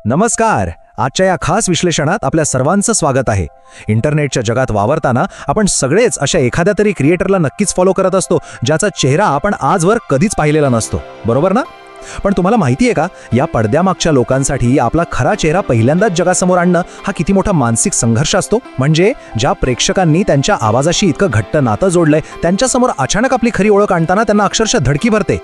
नमस्कार. आजच्या या खास विश्लेषणात आपल्या सर्वांचं स्वागत आहे. इंटरनेटच्या जगात वावरताना आपण सगळेच अशा एखाद्या तरी क्रिएटरला नक्कीच फॉलो करत असतो ज्याचा चेहरा आपण आजवर कधीच पाहिलेला नसतो, बरोबर ना? पण तुम्हाला माहिती आहे का, या पडद्यामागच्या लोकांसाठी आपला खरा चेहरा पहिल्यांदाच जगासमोर आणणं हा किती मोठा मानसिक संघर्ष असतो. म्हणजे ज्या प्रेक्षकांनी त्यांच्या आवाजाशी इतकं घट्ट नातं जोडलंय, त्यांच्यासमोर अचानक आपली खरी ओळख आणताना त्यांना अक्षरशः धडकी भरते.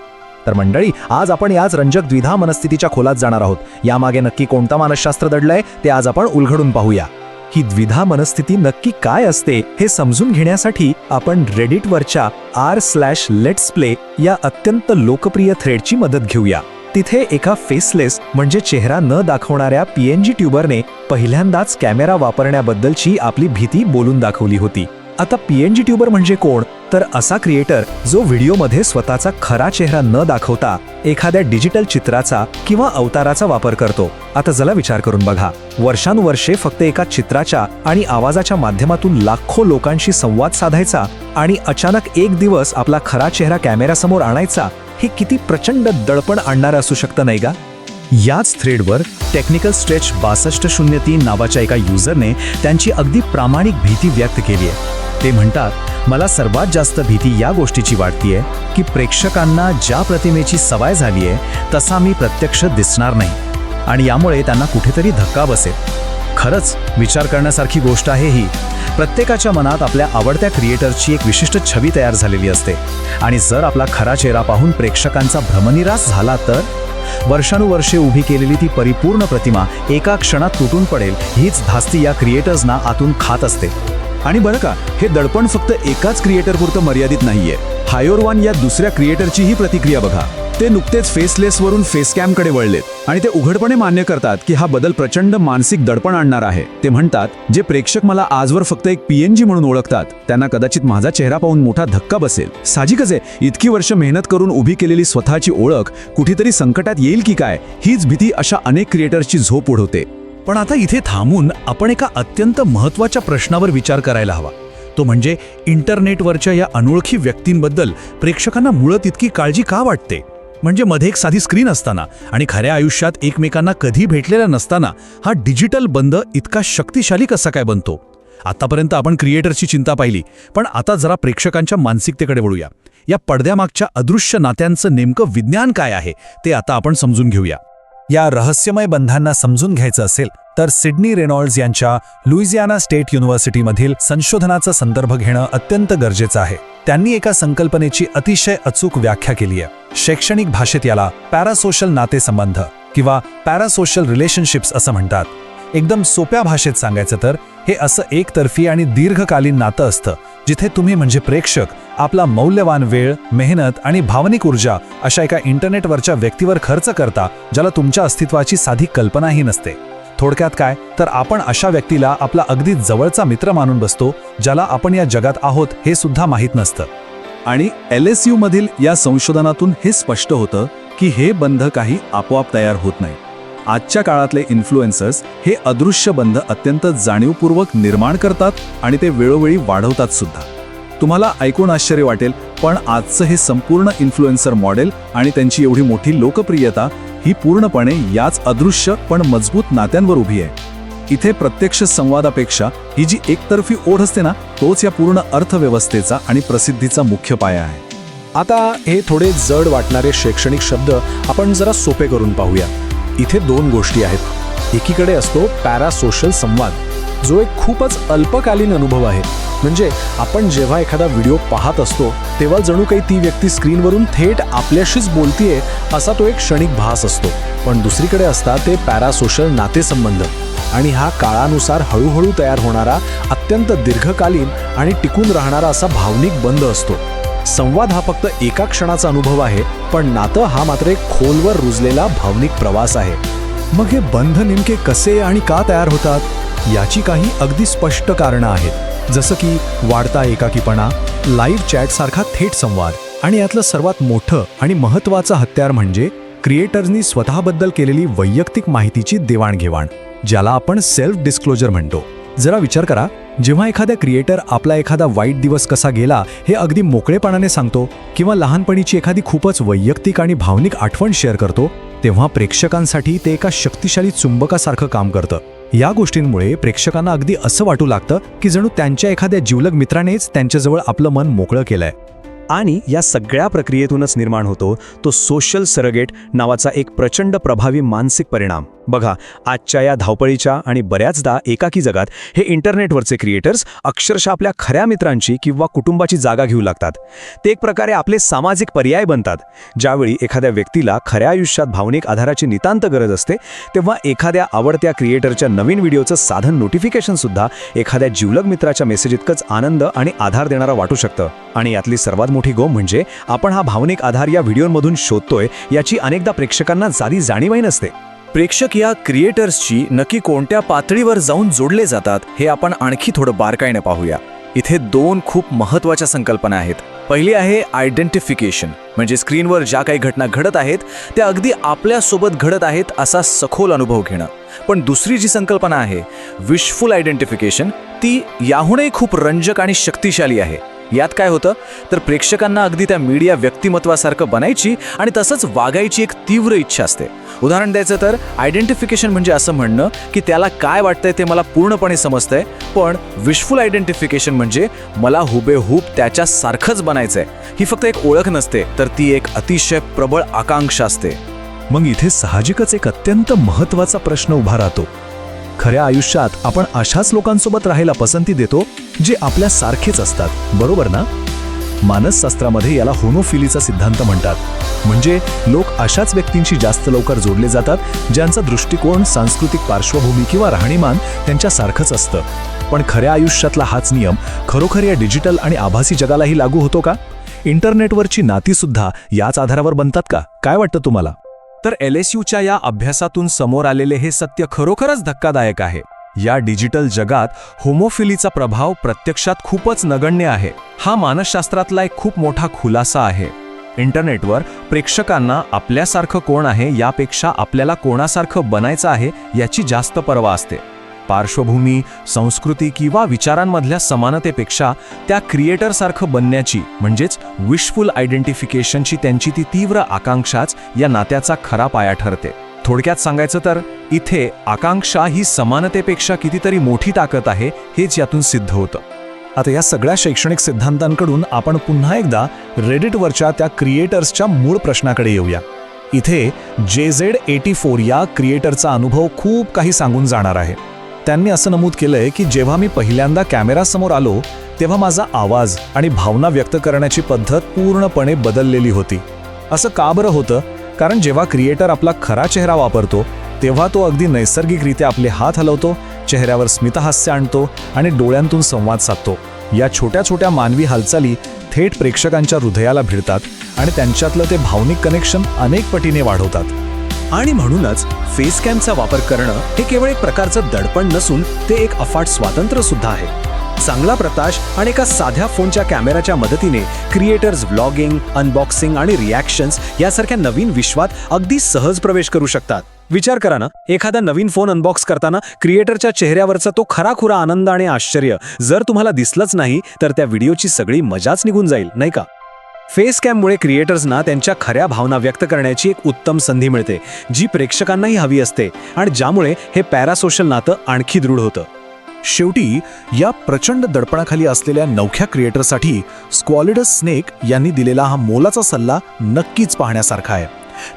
तर मंडळी, आज आपण याच रंजक द्विधा मनस्थितीच्या खोलात जाणार आहोत. यामागे नक्की कोणता मानसशास्त्र दडलंय ते आज आपण उलगडून पाहूया. ही द्विधा मनस्थिती नक्की काय असते हे समजून घेण्यासाठी आपण रेडिटवरच्या r/letsplay या अत्यंत लोकप्रिय थ्रेडची मदत घेऊया. तिथे एका फेसलेस म्हणजे चेहरा न दाखवणाऱ्या PNG ट्यूबरने पहिल्यांदाच कॅमेरा वापरण्याबद्दलची आपली भीती बोलून दाखवली होती. आता PNG ट्यूबर म्हणजे कोण? तर असा क्रिएटर जो व्हिडिओमध्ये स्वतःचा खरा चेहरा न दाखवता एखाद्या डिजिटल चित्राचा किंवा अवताराचा वापर करतो. आता जरा विचार करून बघा, वर्षानुवर्षे फक्त एका चित्राच्या आणि आवाजाच्या माध्यमातून लाखो लोकांशी संवाद साधायचा आणि अचानक एक दिवस आपला खरा चेहरा कॅमेऱ्यासमोर आणायचा, हे किती प्रचंड दडपण आणणारं असू शकतं, नाही का? याच थ्रेडवर टेक्निकल स्ट्रेच 6203 नावाच्या एका युजरने त्यांची अगदी प्रामाणिक भीती व्यक्त केली आहे. ते म्हणतात, मला सर्वात जास्त भीती या गोष्टीची वाटतेय की प्रेक्षकांना ज्या प्रतिमेची सवय झाली आहे तसा मी प्रत्यक्ष दिसणार नाही आणि यामुळे त्यांना कुठेतरी धक्का बसेल. खरंच विचार करण्यासारखी गोष्ट आहे ही. प्रत्येकाच्या मनात आपल्या आवडत्या क्रिएटरची एक विशिष्ट छवी तयार झालेली असते आणि जर आपला खरा चेहरा पाहून प्रेक्षकांचा भ्रमनिरास झाला तर वर्षानुवर्षे उभी केलेली ती परिपूर्ण प्रतिमा एका क्षणात तुटून पडेल, हीच धास्ती या क्रिएटर्सना आतून खात असते. आणि बरं का, हे दडपण फक्त एकाच क्रिएटरपुरतं मर्यादित नाहीये. हायोरवान या दुसऱ्या क्रिएटरची ही प्रतिक्रिया बघा. ते नुकतेच फेसलेसवरून फेसकॅमकडे वळलेत आणि ते उघडपणे मान्य करतात की हा बदल प्रचंड मानसिक दडपण आणणार आहे. ते म्हणतात, जे प्रेक्षक मला आजवर फक्त एक PNG म्हणून ओळखतात त्यांना कदाचित माझा चेहरा पाहून मोठा धक्का बसेल. साहजिकच आहे, इतकी वर्ष मेहनत करून उभी केलेली स्वतःची ओळख कुठेतरी संकटात येईल की काय, हीच भीती अशा अनेक क्रिएटर्सची झोप उडवते. पण आता इथे थांबून आपण एका अत्यंत महत्त्वाच्या प्रश्नावर विचार करायला हवा. तो म्हणजे इंटरनेटवरच्या या अनोळखी व्यक्तींबद्दल प्रेक्षकांना मुळात इतकी काळजी का वाटते? म्हणजे मध्ये एक साधी स्क्रीन असताना आणि खऱ्या आयुष्यात एकमेकांना कधी भेटलेला नसताना हा डिजिटल बंध इतका शक्तिशाली कसा काय बनतो? आतापर्यंत आपण क्रिएटरची चिंता पाहिली, पण आता जरा प्रेक्षकांच्या मानसिकतेकडे वळूया. या पडद्यामागच्या अदृश्य नात्यांचं नेमकं विज्ञान काय आहे ते आता आपण समजून घेऊया. या रहस्यमय बंधांना समजून घ्यायचं असेल तर सिडनी रेनॉल्ड्स यांच्या लुइजियाना स्टेट युनिव्हर्सिटीमधील संशोधनाचा संदर्भ घेणं अत्यंत गरजेचं आहे. त्यांनी एका संकल्पनेची अतिशय अचूक व्याख्या केली आहे. शैक्षणिक भाषेत याला पॅरासोशल नातेसंबंध किंवा पॅरासोशल रिलेशनशिप्स असं म्हणतात. एकदम सोप्या भाषेत सांगायचं तर हे असं एकतर्फी आणि दीर्घकालीन नातं असतं जिथे तुम्ही म्हणजे प्रेक्षक आपला मौल्यवान वेळ, मेहनत आणि भावनिक ऊर्जा अशा एका इंटरनेटवरच्या व्यक्तीवर खर्च करता ज्याला तुमच्या अस्तित्वाची साधी कल्पनाही नसते. थोडक्यात काय, तर आपण अशा व्यक्तीला आपला अगदी जवळचा मित्र मानून बसतो ज्याला आपण या जगात आहोत हे सुद्धा माहीत नसतं. आणि LSU मधील या संशोधनातून हे स्पष्ट होतं की हे बंध काही आपोआप तयार होत नाही. आजच्या काळातले इन्फ्लुएन्सर्स हे अदृश्य बंध अत्यंत जाणीवपूर्वक निर्माण करतात आणि ते वेळोवेळी वाढवतात सुद्धा. तुम्हाला ऐकून आश्चर्य वाटेल, पण आजचं हे संपूर्ण इन्फ्लुएन्सर मॉडेल आणि त्यांची एवढी मोठी लोकप्रियता ही पूर्णपणे याच अदृश्य पण मजबूत नात्यांवर उभी आहे. इथे प्रत्यक्ष संवादापेक्षा ही जी एकतर्फी ओढ असते ना, तोच या पूर्ण अर्थव्यवस्थेचा आणि प्रसिद्धीचा मुख्य पाया आहे. आता हे थोडे जड वाटणारे शैक्षणिक शब्द आपण जरा सोपे करून पाहूया. इथे दोन गोष्टी आहेत. एकीकडे असतो पॅरासोशल संवाद, जो एक खूपच अल्पकालीन अनुभव आहे. म्हणजे आपण जेव्हा एखादा व्हिडिओ पाहत असतो तेव्हा जणू काही ती व्यक्ती स्क्रीनवरून थेट आपल्याशीच बोलतीये असा तो एक क्षणिक भास असतो. पण दुसरीकडे असतात ते पॅरासोशल नातेसंबंध, आणि हा काळानुसार हळूहळू तयार होणारा अत्यंत दीर्घकालीन आणि टिकून राहणारा असा भावनिक बंध असतो. संवाद हा फक्त एका क्षणाचा अनुभव आहे, पण नातं हा मात्र एक खोलवर रुजलेला भावनिक प्रवास आहे. मग हे बंध नेमके कसे आणि का तयार होतात? याची काही अगदी स्पष्ट कारणं आहेत, जसं की वाढता एकाकीपणा, लाईव्ह चॅटसारखा थेट संवाद, आणि यातलं सर्वात मोठं आणि महत्त्वाचं हत्यार म्हणजे क्रिएटर्सनी स्वतःबद्दल केलेली वैयक्तिक माहितीची देवाणघेवाण, ज्याला आपण सेल्फ डिस्क्लोजर म्हणतो. जरा विचार करा, जेव्हा एखाद्या क्रिएटर आपला एखादा वाईट दिवस कसा गेला हे अगदी मोकळेपणाने सांगतो किंवा लहानपणीची एखादी खूपच वैयक्तिक आणि भावनिक आठवण शेअर करतो, तेव्हा प्रेक्षकांसाठी ते एका शक्तिशाली चुंबकासारखं काम करतं. या गोष्टींमुळे प्रेक्षकांना अगदी असं वाटू लागतं की जणू त्यांच्या एखाद्या जिवलग मित्रानेच त्यांच्याजवळ आपलं मन मोकळं केलंय. आणि या सगळ्या प्रक्रियेतूनच निर्माण होतो तो सोशल सरोगेट नावाचा एक प्रचंड प्रभावी मानसिक परिणाम. बघा, आजच्या या धावपळीच्या आणि बऱ्याचदा एकाकी जगात हे इंटरनेटवरचे क्रिएटर्स अक्षरशः आपल्या खऱ्या मित्रांची किंवा कुटुंबाची जागा घेऊ लागतात. ते एक प्रकारे आपले सामाजिक पर्याय बनतात. ज्यावेळी एखाद्या व्यक्तीला खऱ्या आयुष्यात भावनिक आधाराची नितांत गरज असते, तेव्हा एखाद्या आवडत्या क्रिएटरच्या नवीन व्हिडिओचं साधन नोटिफिकेशनसुद्धा एखाद्या जिवलग मित्राच्या मेसेज इतकंच आनंद आणि आधार देणारं वाटू शकतं. आणि यातली सर्वात मोठी गोम म्हणजे आपण हा भावनिक आधार या व्हिडिओमधून शोधतोय याची अनेकदा प्रेक्षकांना साधी जाणीवही नसते. प्रेक्षक या क्रिएटर्सची नक्की कोणत्या पातळीवर जाऊन जोडले जातात हे आपण आणखी थोडं बारकाईने पाहूया. इथे 2 खूप महत्त्वाच्या संकल्पना आहेत. पहिली आहे आयडेंटिफिकेशन, म्हणजे स्क्रीनवर ज्या काही घटना घडत आहेत त्या अगदी आपल्यासोबत घडत आहेत असा सखोल अनुभव घेणं. पण दुसरी जी संकल्पना आहे विशफुल आयडेंटिफिकेशन, ती याहूनही खूप रंजक आणि शक्तिशाली आहे. यात काय होतं तर प्रेक्षकांना अगदी त्या मीडिया व्यक्तिमत्वासारखं बनायची आणि तसंच वागायची एक तीव्र इच्छा असते. उदाहरण द्यायचं तर आयडेंटिफिकेशन म्हणजे असं म्हणणं की त्याला काय वाटतंय ते मला पूर्णपणे समजतंय, पण विशफुल आयडेंटिफिकेशन म्हणजे मला हुबेहूब त्याच्यासारखंच बनायचंय. ही फक्त एक ओळख नसते, तर ती एक अतिशय प्रबळ आकांक्षा असते. मग इथे साहजिकच एक अत्यंत महत्त्वाचा प्रश्न उभा राहतो. खऱ्या आयुष्यात आपण अशाच लोकांसोबत राहायला पसंती देतो जे आपल्यासारखेच असतात, बरोबर ना? मानसशास्त्रामध्ये याला होमोफिलीचा सिद्धांत म्हणतात. म्हणजे लोक अशाच व्यक्तींशी जास्त लवकर जोडले जातात ज्यांचा दृष्टिकोन, सांस्कृतिक पार्श्वभूमी किंवा राहणीमान त्यांच्यासारखंच असतं. पण खऱ्या आयुष्यातला हाच नियम खरोखर या डिजिटल आणि आभासी जगालाही लागू होतो का? इंटरनेटवरची नातीसुद्धा याच आधारावर बनतात का? काय वाटतं तुम्हाला? तर LSUच्या या अभ्यासातून समोर आलेले हे सत्य खरोखरच धक्कादायक आहे. या डिजिटल जगात होमोफिलीचा प्रभाव प्रत्यक्षात खूपच नगण्य आहे. हा मानसशास्त्रातला एक खूप मोठा खुलासा आहे. इंटरनेटवर प्रेक्षकांना आपल्यासारखं कोण आहे यापेक्षा आपल्याला कोणासारखं बनायचं आहे याची जास्त पर्वा असते. पार्श्वभूमी, संस्कृती किंवा विचारांमधल्या समानतेपेक्षा त्या क्रिएटरसारखं बनण्याची म्हणजेच विशफुल आयडेंटिफिकेशनची त्यांची ती तीव्र आकांक्षाच या नात्याचा खरा पाया ठरते. थोडक्यात सांगायचं तर इथे आकांक्षा ही समानतेपेक्षा कितीतरी मोठी ताकद आहे हेच यातून सिद्ध होतं. आता या सगळ्या शैक्षणिक सिद्धांतांकडून आपण पुन्हा एकदा रेडिटवरच्या त्या क्रिएटर्सच्या मूळ प्रश्नाकडे येऊया. इथे JZ84 या क्रिएटरचा अनुभव खूप काही सांगून जाणार आहे. त्यांनी असं नमूद केलंय की जेव्हा मी पहिल्यांदा कॅमेरासमोर आलो तेव्हा माझा आवाज आणि भावना व्यक्त करण्याची पद्धत पूर्णपणे बदललेली होती. असं का बरं होतं? कारण जेव्हा क्रिएटर आपला खरा चेहरा वापरतो तेव्हा तो अगदी नैसर्गिकरित्या आपले हात हलवतो, चेहऱ्यावर स्मितहास्य आणतो आणि डोळ्यांतून संवाद साधतो. या छोट्या छोट्या मानवी हालचाली थेट प्रेक्षकांच्या हृदयाला भिडतात आणि त्यांच्यातलं ते भावनिक कनेक्शन अनेक पटीने वाढवतात. आणि म्हणूनच फेस कॅमचा वापर करणं हे केवळ एक प्रकारचं दडपण नसून ते एक अफाट स्वातंत्र्य सुद्धा आहे. चांगला प्रकाश आणि एका साध्या फोनच्या कॅमेराच्या मदतीने क्रिएटर्स व्लॉगिंग, अनबॉक्सिंग आणि रिॲक्शन्स यासारख्या नवीन विश्वात अगदी सहज प्रवेश करू शकतात. विचार करा ना, एखादा नवीन फोन अनबॉक्स करताना क्रिएटरच्या चेहऱ्यावरचा तो खराखुरा आनंद आणि आश्चर्य जर तुम्हाला दिसलंच नाही तर त्या व्हिडिओची सगळी मजाच निघून जाईल, नाही का? फेस कॅममुळे क्रिएटर्सना त्यांच्या खऱ्या भावना व्यक्त करण्याची एक उत्तम संधी मिळते, जी प्रेक्षकांनाही हवी असते आणि ज्यामुळे हे पॅरासोशल नातं आणखी दृढ होतं. शेवटी या प्रचंड दडपणाखाली असलेल्या नवख्या क्रिएटरसाठी स्क्वॉलिडस स्नेक यांनी दिलेला हा मोलाचा सल्ला नक्कीच पाहण्यासारखा आहे.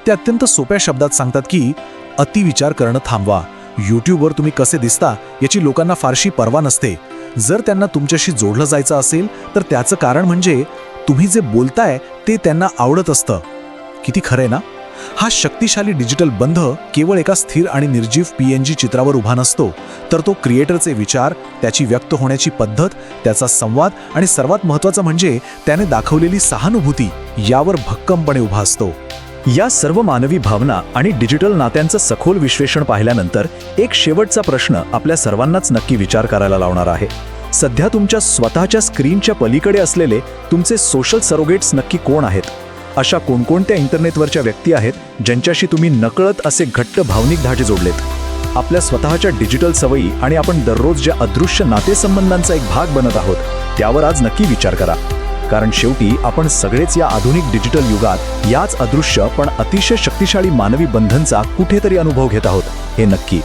ते अत्यंत सोप्या शब्दात सांगतात की अतिविचार करणं थांबवा. यूट्यूबवर तुम्ही कसे दिसता याची लोकांना फारशी पर्वा नसते. जर त्यांना तुमच्याशी जोडलं जायचं असेल तर त्याचं कारण म्हणजे तुम्ही जे बोलताय ते त्यांना आवडत असतं. किती खरंय ना? हा शक्तिशाली डिजिटल बंध केवळ एका स्थिर आणि निर्जीव PNG चित्रावर उभा नसतो, तर तो क्रिएटरचे विचार, त्याची व्यक्त होण्याची पद्धत, त्याचा संवाद आणि सर्वात महत्त्वाचं म्हणजे त्याने दाखवलेली सहानुभूती यावर भक्कमपणे उभा असतो. या सर्व मानवी भावना आणि डिजिटल नात्यांचं सखोल विश्लेषण पाहिल्यानंतर एक शेवटचा प्रश्न आपल्या सर्वांनाच नक्की विचार करायला लावणार आहे. सध्या तुमच्या स्वतःच्या स्क्रीनच्या पलीकडे असलेले तुमचे सोशल सरोगेट्स नक्की कोण आहेत? अशा कोणकोणत्या इंटरनेटवरच्या व्यक्ती आहेत ज्यांच्याशी तुम्ही नकळत असे घट्ट भावनिक धागे जोडलेत? आपल्या स्वतःच्या डिजिटल सवयी आणि आपण दररोज ज्या अदृश्य नातेसंबंधांचा एक भाग बनत आहोत त्यावर आज नक्की विचार करा. कारण शेवटी आपण सगळेच या आधुनिक डिजिटल युगात याच अदृश्य पण अतिशय शक्तिशाली मानवी बंधनचा कुठेतरी अनुभव घेत आहोत हे नक्की.